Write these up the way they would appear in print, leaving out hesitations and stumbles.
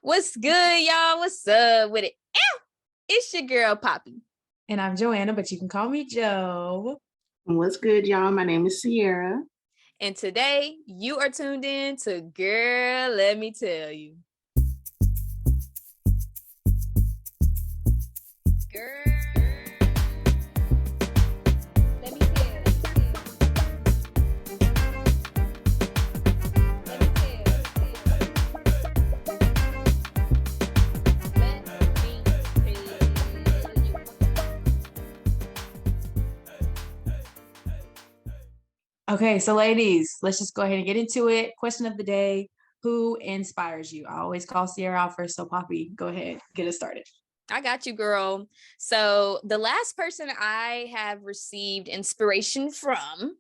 What's good, y'all? What's up with it? Ow! It's your girl, Poppy. And I'm Joanna, but you can call me Jo. What's good, y'all? My name is Sierra. And today, you are tuned in to Girl, Let Me Tell You. Girl, let me tell you. Okay, so ladies, let's just go ahead and get into it. Question of the day: who inspires you? I always call Sierra out first, so Poppy, go ahead, get us started. I got you, girl. So the last person I have received inspiration from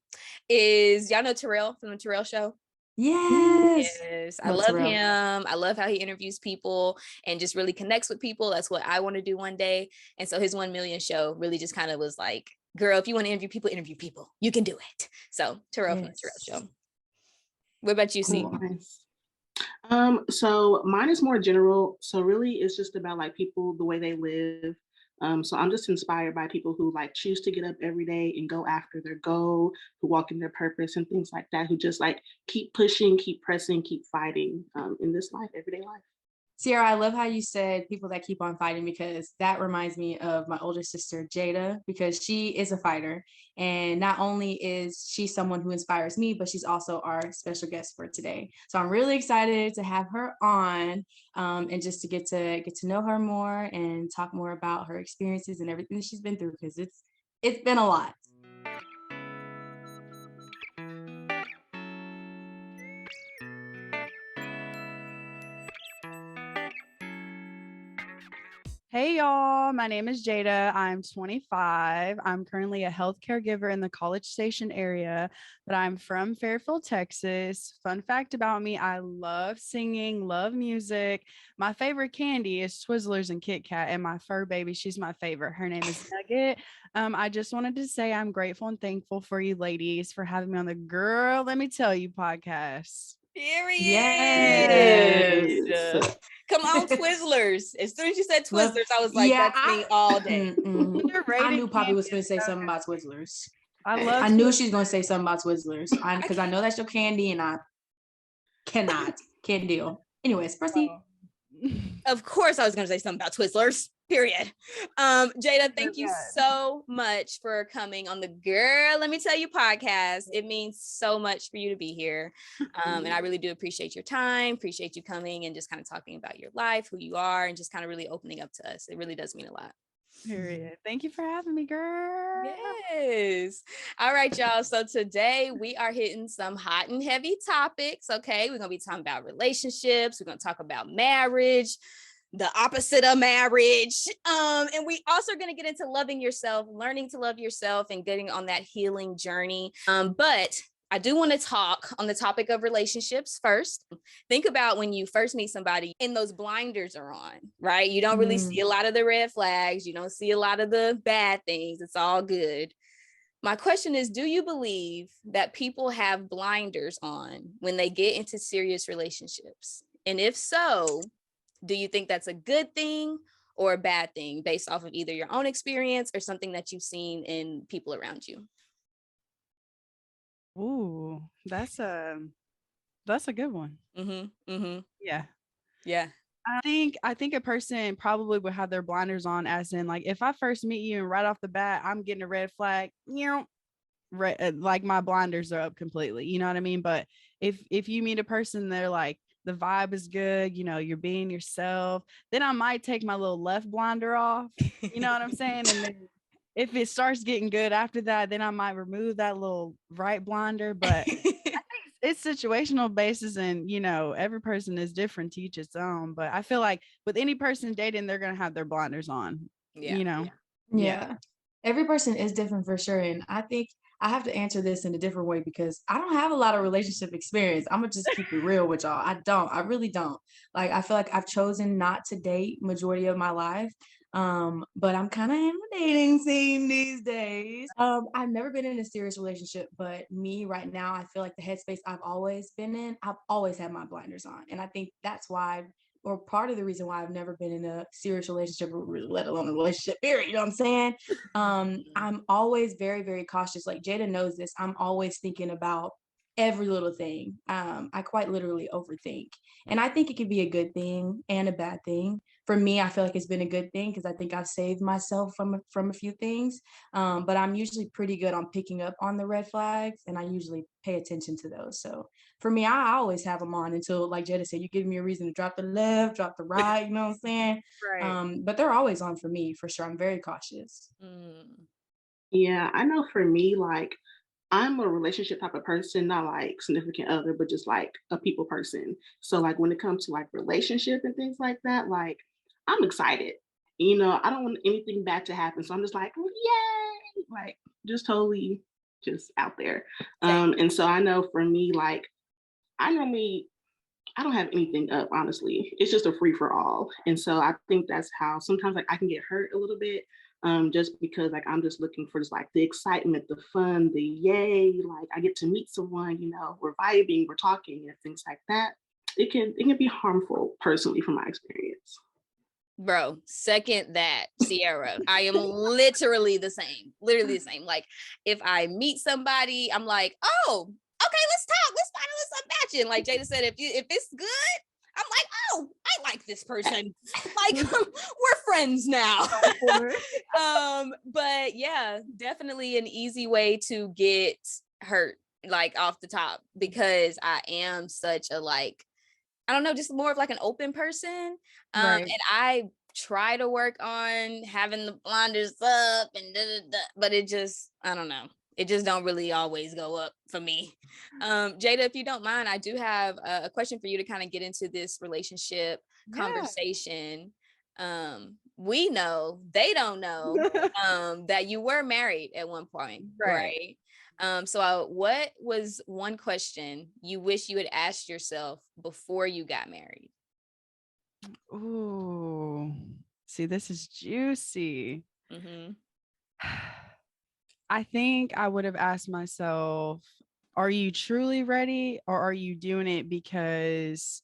is, y'all know Terrell from the Terrell Show? Yes. I love him. I love how he interviews people and just really connects with people. That's what I want to do one day. And so his 1 million show really just kind of was like, girl, if you want to interview people, you can do it. So Terrell from the Terrell Show. What about you, C? Nice. So mine is more general. So really it's just about like people, the way they live. So I'm just inspired by people who like choose to get up every day and go after their goal, who walk in their purpose and things like that, who just like keep pushing, keep pressing, keep fighting in this life, everyday life. Sierra, I love how you said people that keep on fighting, because that reminds me of my older sister, Jada, because she is a fighter. And not only is she someone who inspires me, but she's also our special guest for today. So I'm really excited to have her on and just to get to know her more and talk more about her experiences and everything that she's been through, because it's been a lot. Hey y'all, my name is Jada. I'm 25. I'm currently a health caregiver in the College Station area, but I'm from Fairfield, Texas. Fun fact about me, I love singing, love music. My favorite candy is Twizzlers and Kit Kat, and my fur baby, she's my favorite. Her name is Nugget. I just wanted to say I'm grateful and thankful for you ladies for having me on the Girl, Let Me Tell You podcast. Period. Yes. Come on, Twizzlers. As soon as you said Twizzlers, I was like, that's me all day. I knew Poppy was going to say something about Twizzlers. I knew she was going to say something about Twizzlers because I know that's your candy and I can't deal. Anyways, proceed. Of course I was going to say something about Twizzlers, period. Jada, thank you so much for coming on the Girl, Let Me Tell You podcast. It means so much for you to be here. And I really do appreciate your time, appreciate you coming and just kind of talking about your life, who you are, and just kind of really opening up to us. It really does mean a lot. Period. Thank you for having me, girl. Yes. All right, y'all. So today we are hitting some hot and heavy topics. Okay. We're going to be talking about relationships. We're going to talk about marriage, the opposite of marriage. And we also are going to get into loving yourself, learning to love yourself, and getting on that healing journey. But I do want to talk on the topic of relationships first. Think about when you first meet somebody and those blinders are on, right? You don't really see a lot of the red flags. You don't see a lot of the bad things. It's all good. My question is, do you believe that people have blinders on when they get into serious relationships? And if so, do you think that's a good thing or a bad thing based off of either your own experience or something that you've seen in people around you? Ooh, that's a good one. Yeah. I think a person probably would have their blinders on, as in, like, if I first meet you and right off the bat I'm getting a red flag, like my blinders are up completely. You know what I mean? But if you meet a person, they're like, the vibe is good, you know, you're being yourself, then I might take my little left blinder off. You know what I'm saying? And then if it starts getting good after that, then I might remove that little right blinder. But I think it's situational basis, and, you know, every person is different, to each its own. But I feel like with any person dating, they're going to have their blinders on, you know? Yeah. Every person is different for sure. And I think I have to answer this in a different way because I don't have a lot of relationship experience. I'm gonna just keep it real with y'all. I really don't. Like, I feel like I've chosen not to date majority of my life. But I'm kind of in the dating scene these days. I've never been in a serious relationship, but me right now, I feel like the headspace I've always been in, I've always had my blinders on. And I think that's why or part of the reason why I've never been in a serious relationship, let alone a relationship period, you know what I'm saying? I'm always very, very cautious. Like Jada knows this. I'm always thinking about every little thing. I quite literally overthink. And I think it can be a good thing and a bad thing. For me, I feel like it's been a good thing because I think I've saved myself from a few things. But I'm usually pretty good on picking up on the red flags, and I usually pay attention to those. So for me, I always have them on until, like Jada said, you give me a reason to drop the left, drop the right, you know what I'm saying? Right. But they're always on for me, for sure. I'm very cautious. Yeah, I know for me, like I'm a relationship type of person, not like significant other, but just like a people person. So like when it comes to like relationship and things like that, like I'm excited. I don't want anything bad to happen. So I'm just like, yay, like just totally just out there. And so I know for me, like I normally I don't have anything up, honestly. It's just a free for all. And so I think that's how sometimes like I can get hurt a little bit. Just because like I'm just looking for just like the excitement, the fun, the yay, like I get to meet someone, we're vibing, we're talking and things like that. It can be harmful personally from my experience. Bro, second that, Sierra. I am literally the same. Literally the same. Like if I meet somebody, I'm like, oh, okay, let's talk. Let's find out what's up matching. Like Jada said, if it's good, I'm like, oh, I like this person. Like we're friends now. But yeah, definitely an easy way to get hurt, like off the top, because I am such a like, I don't know, just more of like an open person. Right. And I try to work on having the blinders up and but it just, I don't know. It just don't really always go up for me. Jada, if you don't mind, I do have a question for you to kind of get into this relationship conversation. We know, they don't know, that you were married at one point, right? So what was one question you wish you had asked yourself before you got married? Ooh, see, this is juicy. I think I would have asked myself, are you truly ready, or are you doing it because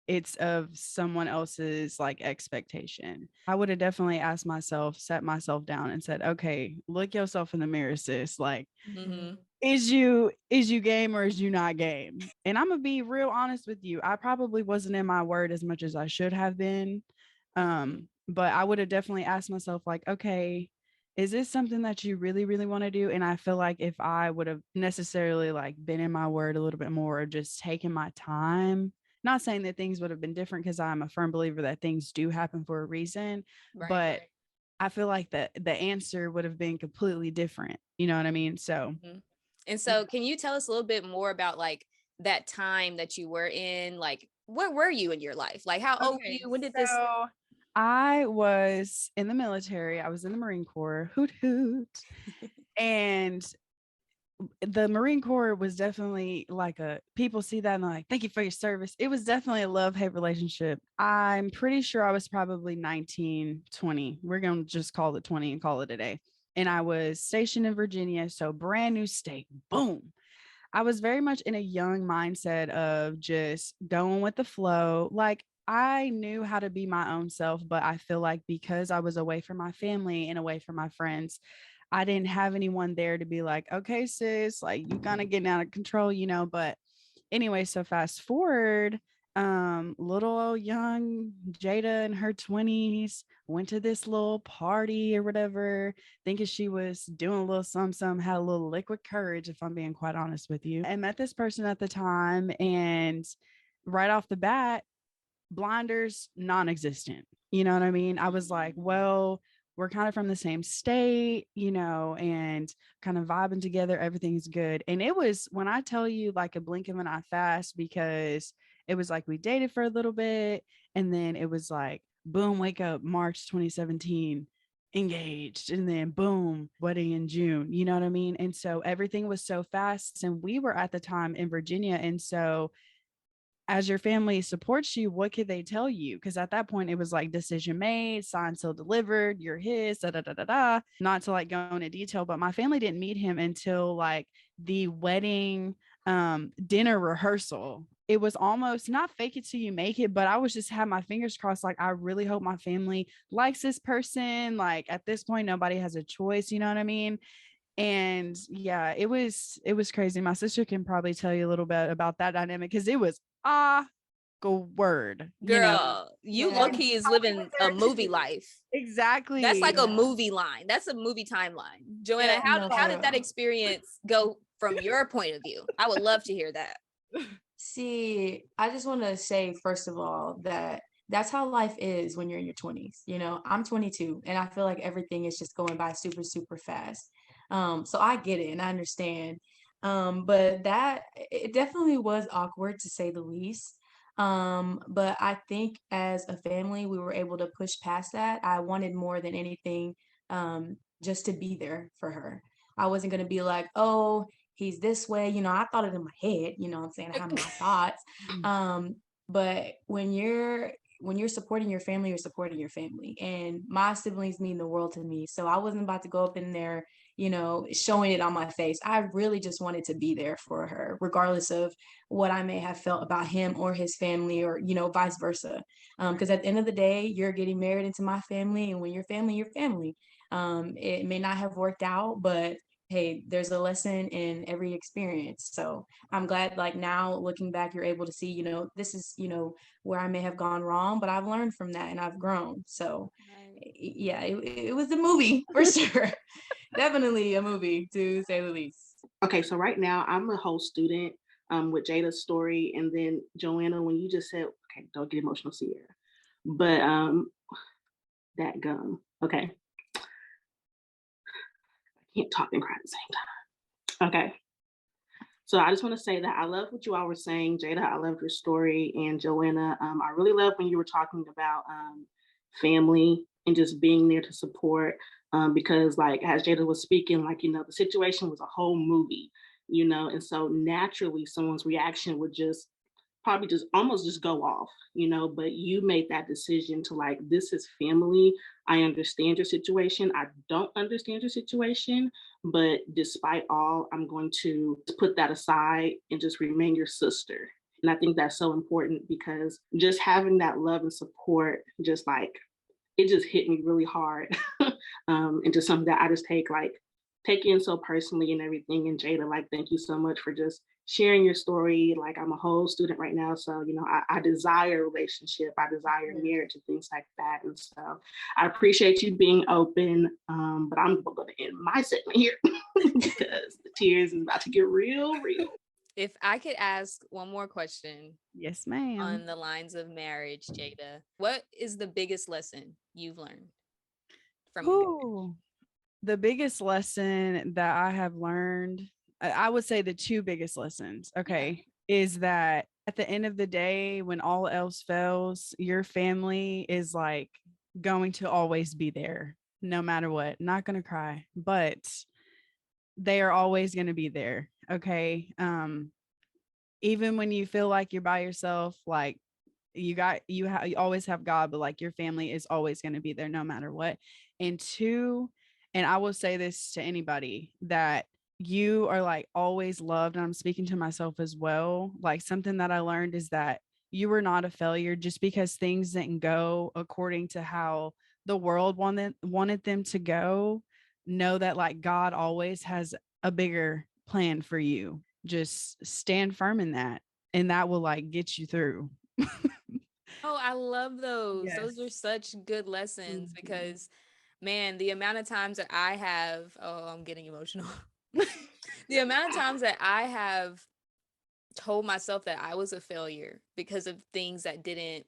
it's of someone else's like expectation? I would have definitely asked myself, set myself down and said, okay, look yourself in the mirror, sis. Like, is you game or is you not game? And I'm gonna be real honest with you. I probably wasn't in my word as much as I should have been. But I would have definitely asked myself, like, okay, is this something that you really, really want to do? And I feel like if I would have necessarily like been in my word a little bit more, or just taken my time, not saying that things would have been different, because I'm a firm believer that things do happen for a reason, but I feel like the answer would have been completely different. You know what I mean? So, and so can you tell us a little bit more about like that time that you were in? Like, where were you in your life? Like, how old were you? When did this? I was in the military. I was in the Marine Corps. Hoot hoot. And the Marine Corps was definitely like people see that and they're like, thank you for your service. It was definitely a love-hate relationship. I'm pretty sure I was probably 19, 20. We're going to just call it 20 and call it a day. And I was stationed in Virginia. So brand new state. Boom. I was very much in a young mindset of just going with the flow. Like I knew how to be my own self, but I feel like because I was away from my family and away from my friends, I didn't have anyone there to be like, okay, sis, like you kind of getting out of control, but anyway, so fast forward, little old young Jada in her 20s went to this little party or whatever, thinking she was doing a little some had a little liquid courage, if I'm being quite honest with you, and met this person at the time. And right off the bat, blinders non-existent. You know what I mean? I was like, well, we're kind of from the same state, and kind of vibing together. Everything's good. And it was, when I tell you, like a blink of an eye fast, because it was like we dated for a little bit, and then it was like, boom, wake up, March 2017, engaged, and then boom, wedding in June. You know what I mean? And so everything was so fast. And we were at the time in Virginia. And so as your family supports you, what could they tell you? Because at that point, it was like decision made, signed, sealed, delivered, you're his, da da da da da. Not to like go into detail, but my family didn't meet him until like the wedding dinner rehearsal. it was almost not fake it till you make it, but I was just had my fingers crossed. Like, I really hope my family likes this person. Like, at this point, nobody has a choice. You know what I mean? And yeah, it was crazy. My sister can probably tell you a little bit about that dynamic, because it was word, girl, you low-key is living a movie life. Exactly. That's like a movie line. That's a movie timeline. Joanna, how did that experience go from your point of view? I would love to hear that. See, I just want to say, first of all, that that's how life is when you're in your 20s. You know, I'm 22 and I feel like everything is just going by super, super fast. So I get it and I understand. But it definitely was awkward, to say the least. But I think as a family, we were able to push past that. I wanted more than anything, just to be there for her. I wasn't going to be like, oh, he's this way. You know, I thought it in my head, you know what I'm saying? I have my thoughts. But when you're supporting your family, you're supporting your family. And my siblings mean the world to me. So I wasn't about to go up in there, you know, showing it on my face. I really just wanted to be there for her, regardless of what I may have felt about him or his family, or, you know, vice versa. Because at the end of the day, you're getting married into my family, and when you're family, you're family. It may not have worked out, but hey, there's a lesson in every experience. So I'm glad, like, now looking back, you're able to see, you know, this is, you know, where I may have gone wrong, but I've learned from that and I've grown. So yeah, it was a movie for sure. Definitely a movie, to say the least. Okay, so right now I'm a whole student with Jada's story, and then Joanna, when you just said, okay, don't get emotional, Sierra, but that gum. Okay, I can't talk and cry at the same time. Okay, so I just want to say that I love what you all were saying, Jada. I love your story, and Joanna, I really love when you were talking about family and just being there to support. Because, like, as Jada was speaking, like, you know, the situation was a whole movie, you know, and so naturally someone's reaction would just probably just almost just go off, you know, but you made that decision to, like, this is family. I understand your situation. I don't understand your situation, but despite all, I'm going to put that aside and just remain your sister. And I think that's so important, because just having that love and support, just like, it just hit me really hard. And just something that I just take in so personally and everything. And Jada, like, thank you so much for just sharing your story. Like, I'm a whole student right now, so, you know, I desire a relationship, I desire marriage and things like that. And so I appreciate you being open. But I'm going to end my segment here because the tears is about to get real. If I could ask one more question. Yes, ma'am. On the lines of marriage, Jada, what is the biggest lesson you've learned from marriage? The biggest lesson that I have learned, I would say the two biggest lessons, is that at the end of the day, when all else fails, your family is like going to always be there, no matter what. Not going to cry, but they are always going to be there. Okay. Even when you feel like you're by yourself, like, you always have God, but like, your family is always going to be there no matter what. And two, and I will say this to anybody, that you are like always loved. And I'm speaking to myself as well. Like, something that I learned is that you were not a failure just because things didn't go according to how the world wanted them to go. Know that, like, God always has a bigger plan for you. Just stand firm in that, and that will, like, get you through. Oh, I love those. Yes. Those are such good lessons, because, man, the amount of times that I have, I'm getting emotional. The amount of times that I have told myself that I was a failure because of things that didn't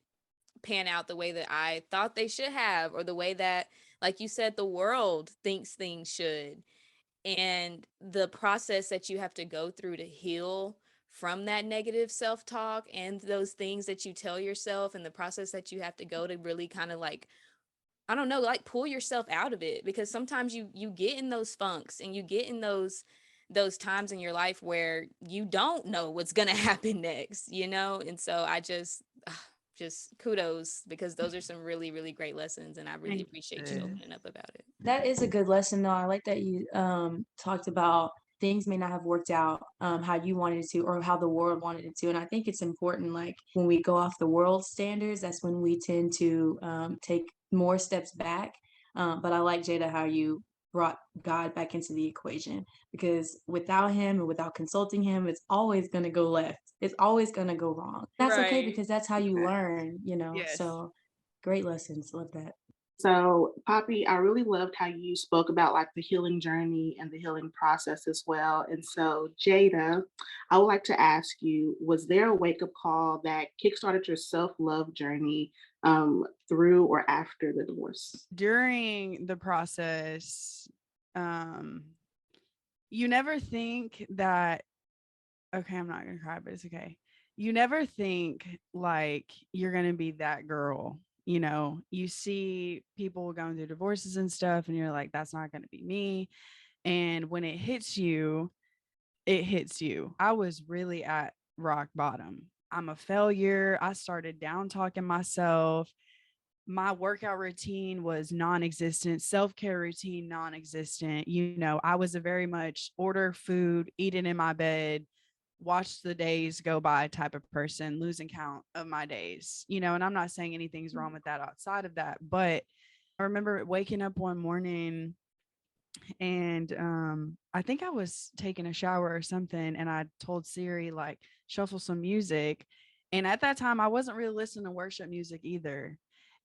pan out the way that I thought they should have, or the way that, like you said, the world thinks things should. And the process that you have to go through to heal from that negative self-talk and those things that you tell yourself, and the process that you have to go to really kind of, like, I don't know, like, pull yourself out of it, because sometimes you get in those funks, and you get in those times in your life where you don't know what's going to happen next, you know? And so I just kudos, because those are some really, really great lessons, and I really appreciate you opening up about it. That is a good lesson, though. I like that you talked about things may not have worked out how you wanted it to, or how the world wanted it to. And I think it's important, like when we go off the world standards, that's when we tend to take more steps back. But I like, Jada, how you brought God back into the equation, because without him and without consulting him, it's always going to go left. It's always going to go wrong. That's okay, because that's how you learn, Yes. So great lessons. Love that. So, Poppy, I really loved how you spoke about like the healing journey and the healing process as well. And so, Jada, I would like to ask you, was there a wake up call that kickstarted your self love journey through or after the divorce? During the process, you never think that, okay, I'm not going to cry, but it's okay. You never think like you're going to be that girl. You see people going through divorces and stuff, and you're like, that's not going to be me. And when it hits you, it hits you. I was really at rock bottom. I'm a failure. I started down talking myself. My workout routine was non-existent, self-care routine non-existent. I was a very much order food, eat it in my bed, watch the days go by type of person, losing count of my days. And I'm not saying anything's wrong with that outside of that, but I remember waking up one morning and I think I was taking a shower or something, and I told Siri, like, shuffle some music. And at that time I wasn't really listening to worship music either.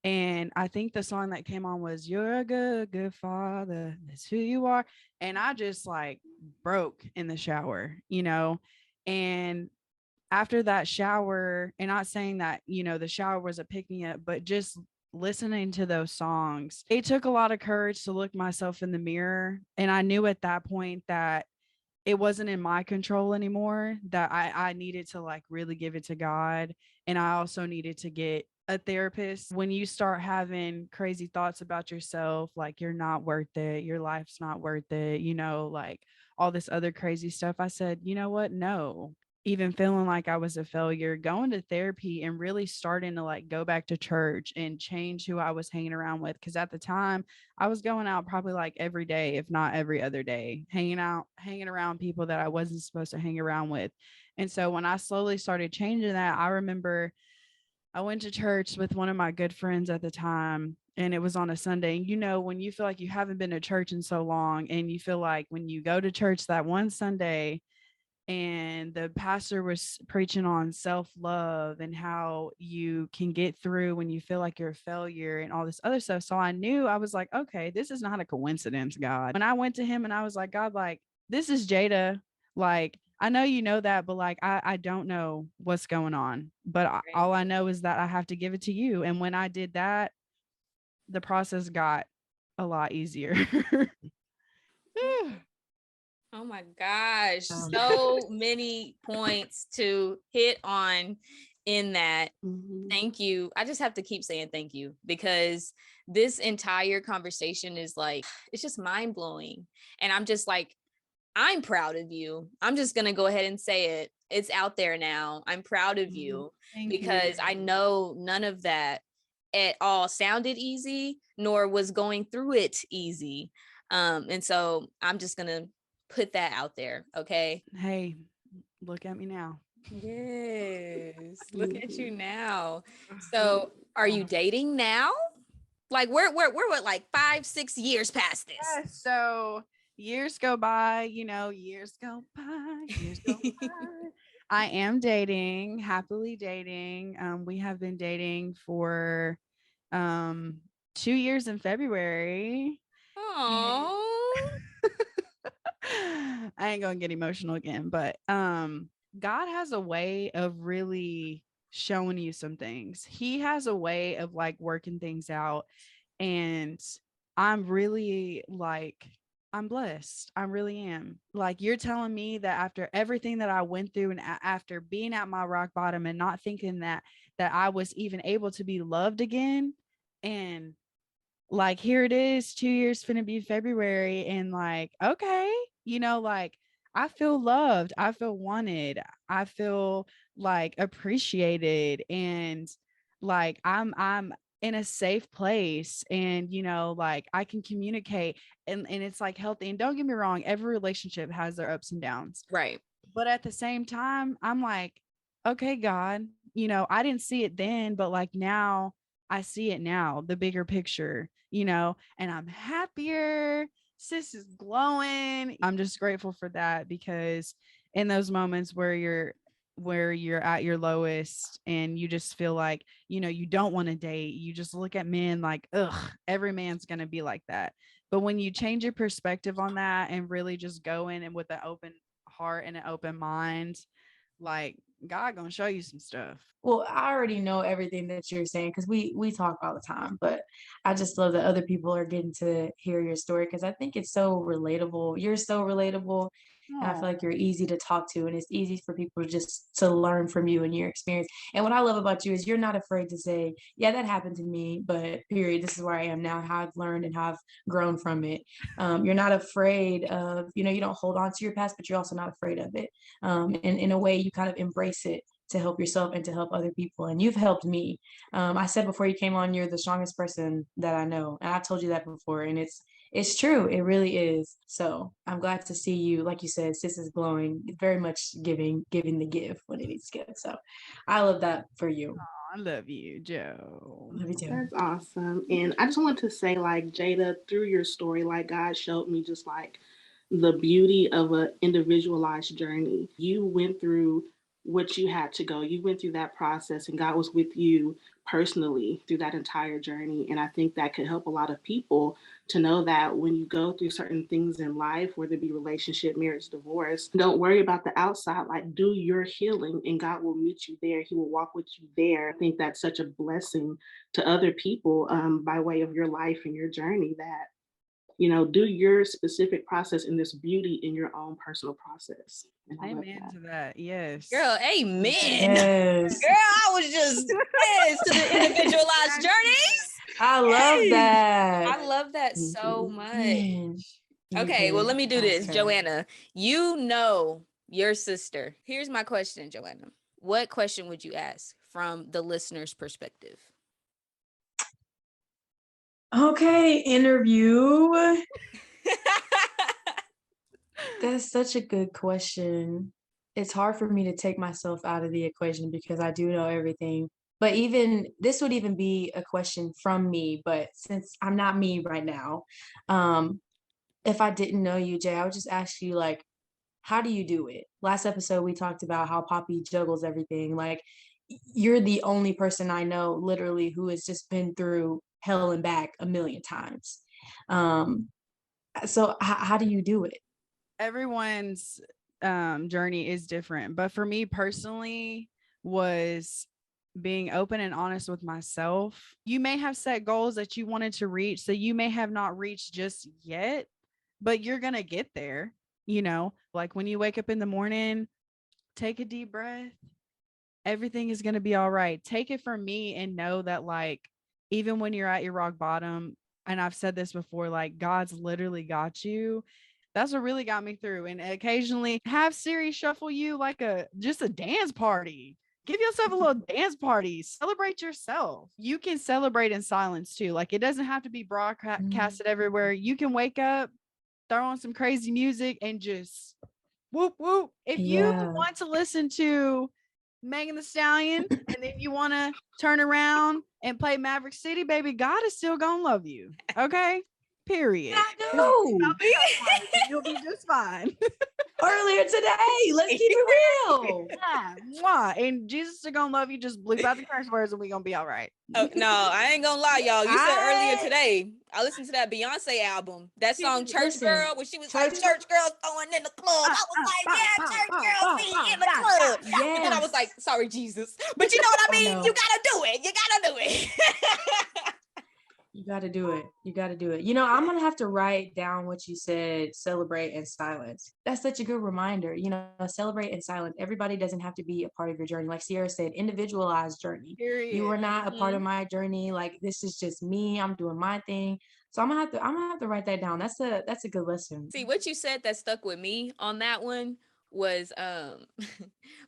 And I think the song that came on was "You're a good father, that's who you are." And I just like broke in the shower. And after that shower, and not saying that, the shower was a pick me up, but just listening to those songs, it took a lot of courage to look myself in the mirror. And I knew at that point that it wasn't in my control anymore, that I needed to like really give it to God. And I also needed to get a therapist. When you start having crazy thoughts about yourself, like you're not worth it, your life's not worth it, like all this other crazy stuff, I said, you know what? No. Even feeling like I was a failure, going to therapy and really starting to like go back to church and change who I was hanging around with. Cause at the time I was going out probably like every day, if not every other day, hanging around people that I wasn't supposed to hang around with. And so when I slowly started changing that, I remember I went to church with one of my good friends at the time, and it was on a Sunday. And when you feel like you haven't been to church in so long, and you feel like when you go to church that one Sunday, and the pastor was preaching on self-love and how you can get through when you feel like you're a failure and all this other stuff. So I knew, I was like, okay, this is not a coincidence, God. When I went to him and I was like, God, like, this is Jada. Like, I know you know that, but like, I don't know what's going on. But all I know is that I have to give it to you. And when I did that, the process got a lot easier. Oh my gosh. So many points to hit on in that. Thank you. I just have to keep saying thank you, because this entire conversation is like, it's just mind blowing. And I'm just like, I'm proud of you. I'm just going to go ahead and say it. It's out there now. I'm proud of you, because I know none of that at all sounded easy, nor was going through it easy. And so I'm just going to put that out there. Okay. Hey, look at me now. Yes. Look at you now. So are you dating now? Like we're what, like 5-6 years past this? Yeah, so years go by, years go by. I am dating, happily dating. We have been dating for 2 years in February. Oh. I ain't gonna get emotional again, but God has a way of really showing you some things. He has a way of like working things out, and I'm really like, I'm blessed. I really am. Like, you're telling me that after everything that I went through, and after being at my rock bottom and not thinking that I was even able to be loved again, and like, here it is, 2 years finna be February, and like, okay, like, I feel loved, I feel wanted, I feel like appreciated, and like I'm in a safe place, and like I can communicate, and it's like healthy. And don't get me wrong, every relationship has their ups and downs, right? But at the same time, I'm like, okay, God, I didn't see it then, but like now I see it now, the bigger picture, and I'm happier. Sis is glowing. I'm just grateful for that, because in those moments where you're at your lowest and you just feel like, you don't want to date, you just look at men like, ugh, every man's going to be like that. But when you change your perspective on that and really just go in and with an open heart and an open mind, like God gonna show you some stuff. Well, I already know everything that you're saying because we talk all the time, but I just love that other people are getting to hear your story because I think it's so relatable. You're so relatable, and I feel like you're easy to talk to, and it's easy for people to learn from you and your experience. And what I love about you is you're not afraid to say, "Yeah, that happened to me," but period. This is where I am now, how I've learned and how I've grown from it. You're not afraid of, you don't hold on to your past, but you're also not afraid of it. And in a way, you kind of embrace it to help yourself and to help other people. And you've helped me. I said before you came on, you're the strongest person that I know. And I've told you that before. And it's true. It really is. So I'm glad to see you. Like you said, sis is glowing, very much giving the give when it needs to give. So I love that for you. I love you, Joe. Love you too. That's awesome. And I just want to say, like, Jada, through your story, like, God showed me just like the beauty of an individualized journey. You went through what you had to go. You went through that process, and God was with you personally through that entire journey. And I think that could help a lot of people to know that when you go through certain things in life, whether it be relationship, marriage, divorce, don't worry about the outside. Like, do your healing, and God will meet you there. He will walk with you there. I think that's such a blessing to other people, by way of your life and your journey, that do your specific process in this beauty in your own personal process. Amen to that. Yes. Girl, amen. Yes. Girl, I was just yes to the individualized journeys. I love that. I love that so much. Man. Okay, well, let me do this, her. Joanna. You know your sister. Here's my question, Joanna. What question would you ask from the listener's perspective? Okay, interview. That's such a good question. It's hard for me to take myself out of the equation because I do know everything. But even this would even be a question from me, but since I'm not me right now, if I didn't know you, Jay, I would just ask you, like, how do you do it? Last episode we talked about how Poppy juggles everything. Like, you're the only person I know literally who has just been through hell and back a million times. So how do you do it? Everyone's journey is different, but for me personally was being open and honest with myself. You may have set goals that you wanted to reach, so you may have not reached just yet, but you're going to get there. Like when you wake up in the morning, take a deep breath. Everything is going to be all right. Take it from me and know that, like, even when you're at your rock bottom, and I've said this before, like, God's literally got you. That's what really got me through. And occasionally have Siri shuffle you like just a dance party. Give yourself a little dance party. Celebrate yourself. You can celebrate in silence too. Like, it doesn't have to be broadcasted everywhere. You can wake up, throw on some crazy music, and just whoop whoop. If you want to listen to Megan Thee Stallion, and then you want to turn around and play Maverick City, baby, God is still gonna love you. Okay, period. You'll be just fine. Earlier today, let's keep it real. Yeah, and Jesus is gonna love you. Just bleep out the curse words, and we gonna be all right. Oh, no, I ain't gonna lie, y'all. You said earlier today, I listened to that Beyonce album, that song "Church Girl," when she was like, "Church girls throwing in the club." I was like, "Yeah, church girls be in the club." Yes. But then I was like, "Sorry, Jesus," but you know what I mean. You gotta do it. You gotta do it. You got to do it. You got to do it. I'm going to have to write down what you said, celebrate in silence. That's such a good reminder. Celebrate in silence. Everybody doesn't have to be a part of your journey. Like Sierra said, individualized journey. Period. You are not a part of my journey. Like, this is just me. I'm doing my thing. So I'm gonna have to write that down. That's a good lesson. See, what you said that stuck with me on that one was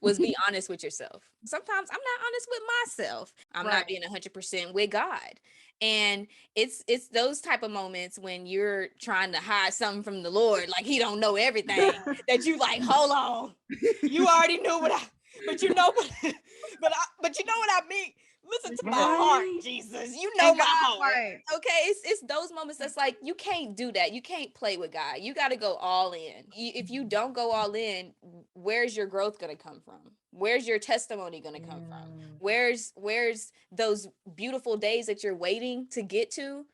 was be honest with yourself. Sometimes I'm not honest with myself. I'm not being 100% with God. And it's those type of moments when you're trying to hide something from the Lord, like he don't know everything, that you like, hold on, you already knew what I, but you know, but you know what I mean. Listen to my heart, Jesus. You know my heart. Okay, it's those moments that's like, you can't do that. You can't play with God. You got to go all in. If you don't go all in, where's your growth going to come from? Where's your testimony going to come from? Where's those beautiful days that you're waiting to get to?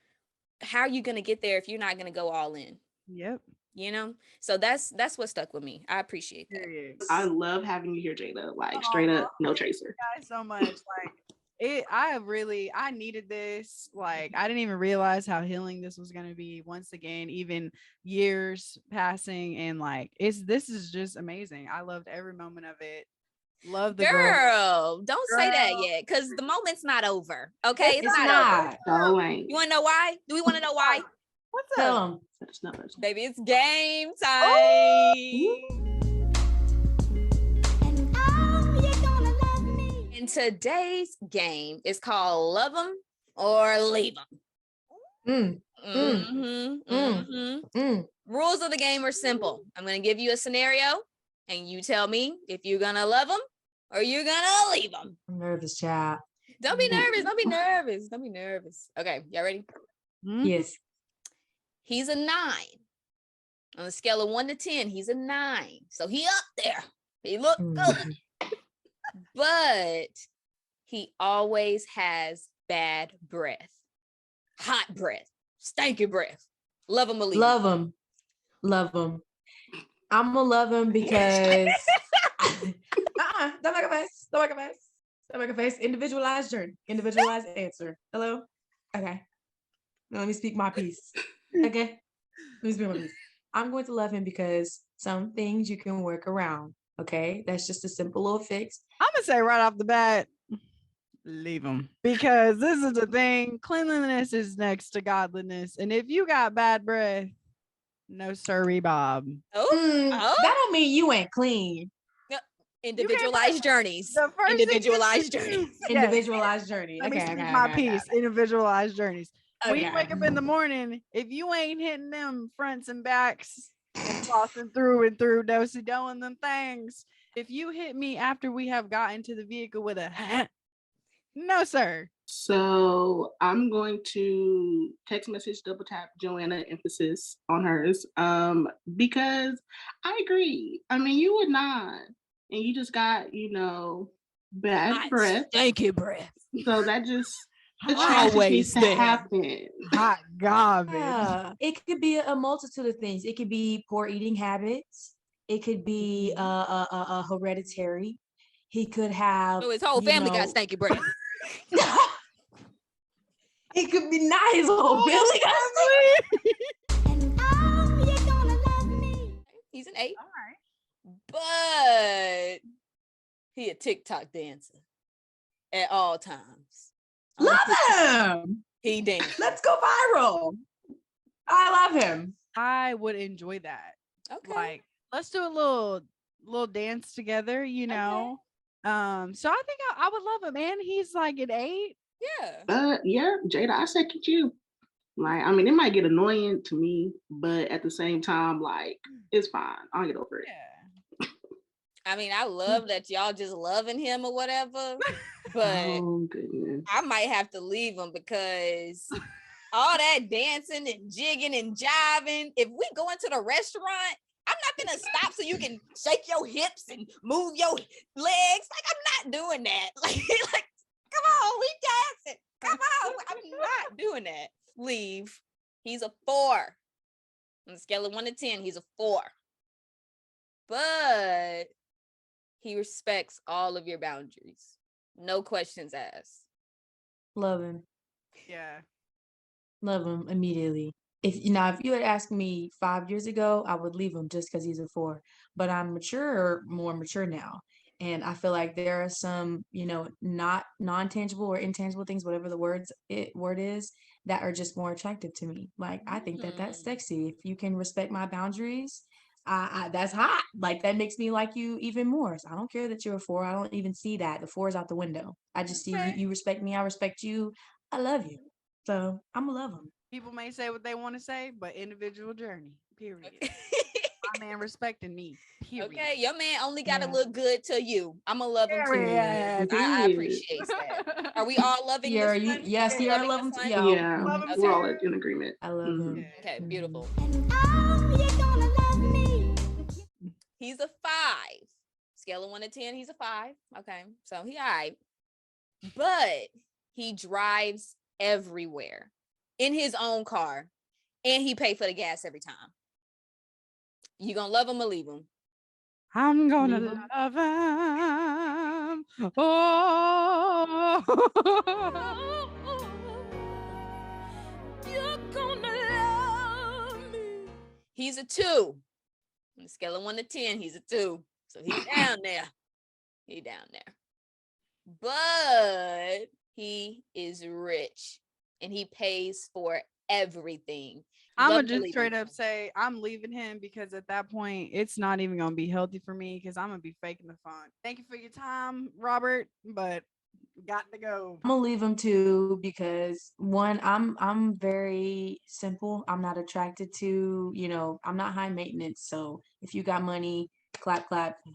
How are you going to get there if you're not going to go all in? Yep. You know, so that's what stuck with me. I appreciate that. I love having you here, Jada. Like straight up, no chaser. Thank you guys so much. Like I needed this. Like I didn't even realize how healing this was going to be. Once again, even years passing, and like this is just amazing. I loved every moment of it. Love the girl. Don't say that yet, because the moment's not over. Okay, it's not over. No, you want to know why? Do we want to know why? What's up? Baby, it's game time. And today's game is called Love 'Em or Leave 'Em. Rules of the game are simple. I'm going to give you a scenario, and you tell me if you're going to love 'em or you're going to leave 'em. I'm nervous, child. Don't be nervous. Don't be nervous. Don't be nervous. Okay, y'all ready? Yes. He's a 9. On a scale of 1 to 10, he's a 9. So he up there. He look good. But he always has bad breath. Hot breath. Stanky breath. Love him or leave him. Love him. Love him. I'm gonna love him because don't make a face. Don't make a face. Don't make a face. Individualized journey. Individualized answer. Hello? Okay. Now let me speak my piece. Okay. Let me speak my piece. I'm going to love him because some things you can work around. Okay. That's just a simple little fix. I'm gonna say right off the bat, leave him, because this is the thing. Cleanliness is next to godliness, and if you got bad breath, no sirree, Bob. That don't mean you ain't clean. Individualized journeys. Individualized journeys. Individualized journey. Let me speak my piece. Individualized journeys. When you wake up in the morning, if you ain't hitting them fronts and backs and flossing through and through, dosey-doing them things, if you hit me after we have gotten to the vehicle with a no, sir. So I'm going to text message double tap Joanna, emphasis on hers, because I agree. I mean, you would not, and you just got, bad breath. Thank you, breath. So that just always to happen. Hot garbage. Yeah. It could be a multitude of things. It could be poor eating habits. It could be hereditary. He could have. So his whole family got stanky breath. It could be not his whole family got stanky. He's an 8. All But right. he a TikTok dancer at all times. Love him. He dance. Let's go viral. I love him. I would enjoy that. Okay. Like, let's do a little dance together, Okay. So I think I would love him, and he's like an 8. Yeah. Yeah, Jada, I second you. Like, I mean, it might get annoying to me, but at the same time, like, it's fine. I'll get over it. Yeah. I mean, I love that y'all just loving him or whatever, but I might have to leave him because all that dancing and jigging and jiving, if we go into the restaurant, I'm not going to stop so you can shake your hips and move your legs. Like, I'm not doing that. Like, come on, we dancing. Come on. I'm not doing that. Leave. He's a 4. On the scale of 1 to 10, he's a 4. But he respects all of your boundaries. No questions asked. Love him. Yeah. Love him immediately. If you had asked me 5 years ago, I would leave him just because he's a 4. But I'm more mature now. And I feel like there are some, not non-tangible or intangible things, whatever the word is, that are just more attractive to me. Like, I think that's sexy. If you can respect my boundaries, that's hot. Like that makes me like you even more. So I don't care that you're a 4. I don't even see that. The 4 is out the window. I just see you respect me. I respect you. I love you. So I'm gonna love him. People may say what they want to say, but individual journey. Period. My man respecting me. Period. Okay, your man only got to look good to you. I'm gonna love him too. I appreciate that. Are we all loving this one? Yes, you're loving too. Yeah, we're all in agreement. I love him. Okay, beautiful. Mm-hmm. He's a 5. Scale of 1 to 10, he's a 5. Okay, so he all right. But he drives everywhere in his own car, and he pays for the gas every time. You gonna love him or leave him? I'm gonna love him. Oh, you're gonna love me. He's a 2. On the scale of 1 to 10, he's a 2. So he's down there. He down there. But he is rich and he pays for everything. I'm gonna just straight up say I'm leaving him, because at that point it's not even gonna be healthy for me, because I'm gonna be faking the fun. Thank you for your time, Robert, but got to go. I'm gonna leave him too, because one, I'm very simple. I'm not attracted to, I'm not high maintenance. So if you got money, clap,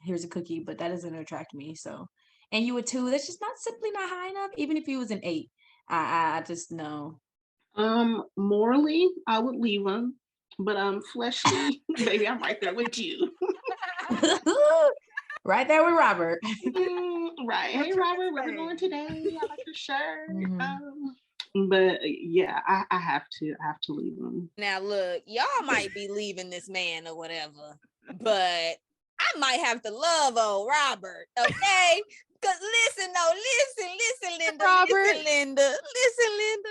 here's a cookie, but that doesn't attract me. So, and you a 2, that's just simply not high enough. Even if you was an 8, I just know. Morally, I would leave him, but fleshly, baby, I'm right there with you. Right there with Robert. Right. Hey, Robert, where we going today? I like your shirt. But yeah, I have to leave him. Now look, y'all might be leaving this man or whatever, but I might have to love old Robert, okay? Because listen, Linda, listen, Linda.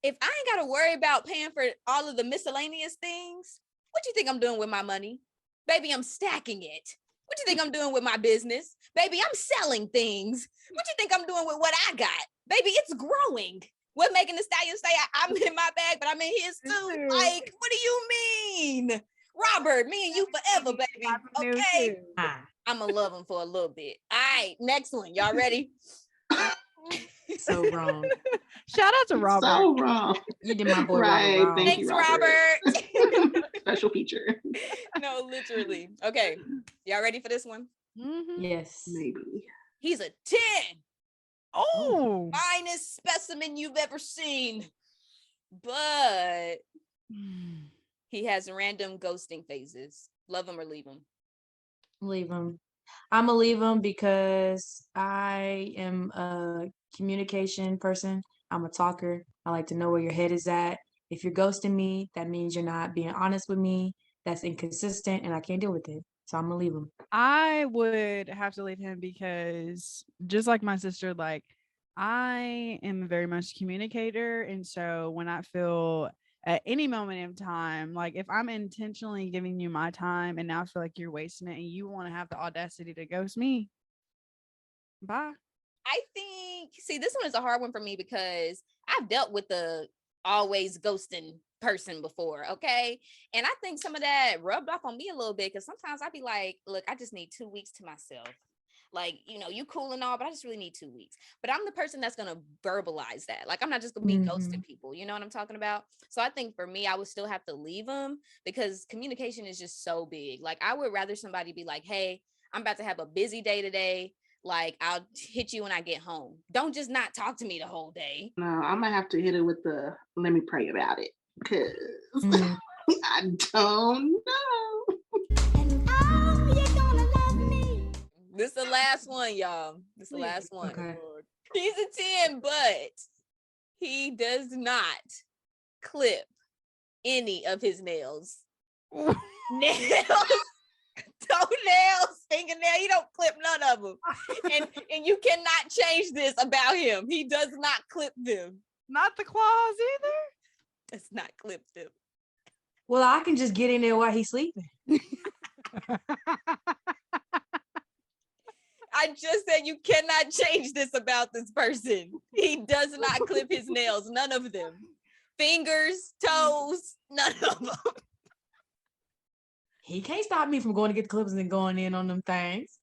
If I ain't got to worry about paying for all of the miscellaneous things, what you think I'm doing with my money? Baby, I'm stacking it. What you think I'm doing with my business? Baby, I'm selling things. What you think I'm doing with what I got? Baby, it's growing. We're making the stallion say I'm in my bag, but I'm in his too. Like, what do you mean? Robert, me and you forever, baby. Okay. I'm going to love him for a little bit. All right, next one. Y'all ready? So wrong. Shout out to Robert. So wrong. You did my boy right. Robert wrong. Thanks, you, Robert. Special feature. No, literally. Okay. Y'all ready for this one? Mm-hmm. Yes. Maybe. He's a 10. Oh. Finest specimen you've ever seen. But he has random ghosting phases. Love him or leave him? Leave him. I'm gonna leave him because I am a communication person. I'm a talker. I like to know where your head is at. If you're ghosting me, that means you're not being honest with me. That's inconsistent, and I can't deal with it. So I'm gonna leave him. I would have to leave him because, just like my sister, like, I am very much a communicator. And so when I feel at any moment in time, like if I'm intentionally giving you my time and now I feel like you're wasting it and you want to have the audacity to ghost me, bye. I think, see, this one is a hard one for me because I've dealt with the always ghosting person before, okay? And I think some of that rubbed off on me a little bit because sometimes I'd be like, look, I just need 2 weeks to myself. Like, you cool and all, but I just really need 2 weeks. But I'm the person that's going to verbalize that. Like, I'm not just going to be ghosting people. You know what I'm talking about? So I think for me, I would still have to leave them because communication is just so big. Like, I would rather somebody be like, hey, I'm about to have a busy day today. Like, I'll hit you when I get home. Don't just not talk to me the whole day. No, I'm going to have to hit it with the, let me pray about it. Because I don't know. This is the last one, y'all. This is the last one. Okay. He's a 10, but he does not clip any of his nails. Nails, toenails, fingernail. He don't clip none of them. And you cannot change this about him. He does not clip them. Not the claws either? Does not clip them. Well, I can just get in there while he's sleeping. I just said you cannot change this about this person. He does not clip his nails. None of them. Fingers, toes, none of them. he can't stop me from going to get the clippers and going in on them things.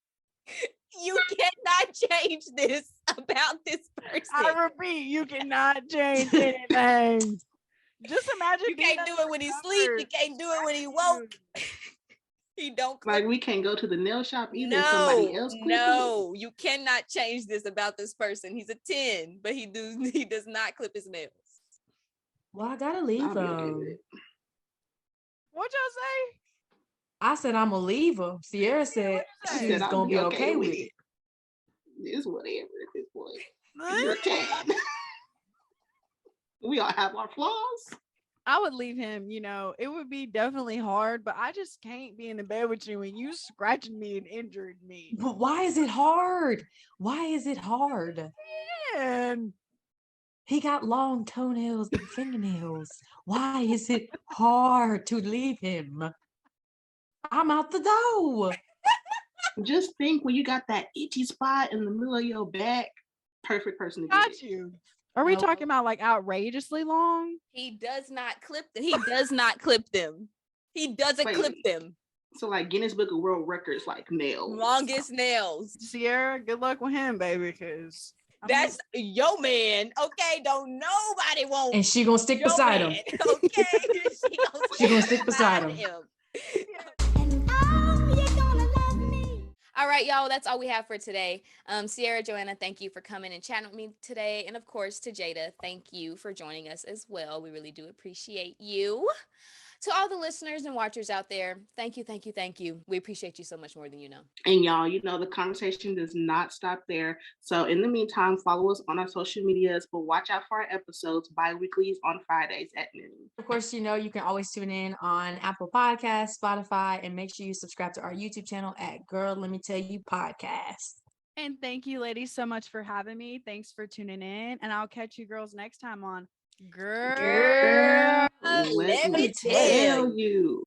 You cannot change this about this person. I repeat, you cannot change anything. Just imagine you can't do it when he sleep. You can't do it when he woke. He don't clip. Like we can't go to the nail shop either. Somebody else clip No, you cannot change this about this person. He's a 10, but he does not clip his nails. Well, I gotta leave him. Okay. What'd y'all say? I said I'm gonna leave him. Sierra said she's gonna be okay with it. It's whatever at this point. You're 10. We all have our flaws. I would leave him, it would be definitely hard, but I just can't be in the bed with you and you scratching me and injured me. But why is it hard? Why is it hard? Man. He got long toenails and fingernails. Why is it hard to leave him? I'm out the door. Just think when you got that itchy spot in the middle of your back, perfect person to got get you. Are we talking about like outrageously long? He does not clip them. He does not clip them. He doesn't clip them. So like Guinness Book of World Records, like nails. Longest nails. Sierra, good luck with him, baby, because that's your man. Okay, don't nobody want. And she gonna stick beside him. Okay, she gonna stick beside him. All right, y'all, that's all we have for today. Sierra, Joanna, thank you for coming and chatting with me today. And of course, to Jada, thank you for joining us as well. We really do appreciate you. To all the listeners and watchers out there, thank you, thank you, thank you. We appreciate you so much more than you know. And y'all, the conversation does not stop there. So in the meantime, follow us on our social medias, but watch out for our episodes bi-weekly on Fridays at noon. Of course, you can always tune in on Apple Podcasts, Spotify, and make sure you subscribe to our YouTube channel at Girl, Let Me Tell You Podcast. And thank you, ladies, so much for having me. Thanks for tuning in. And I'll catch you girls next time on Girl, let me tell you.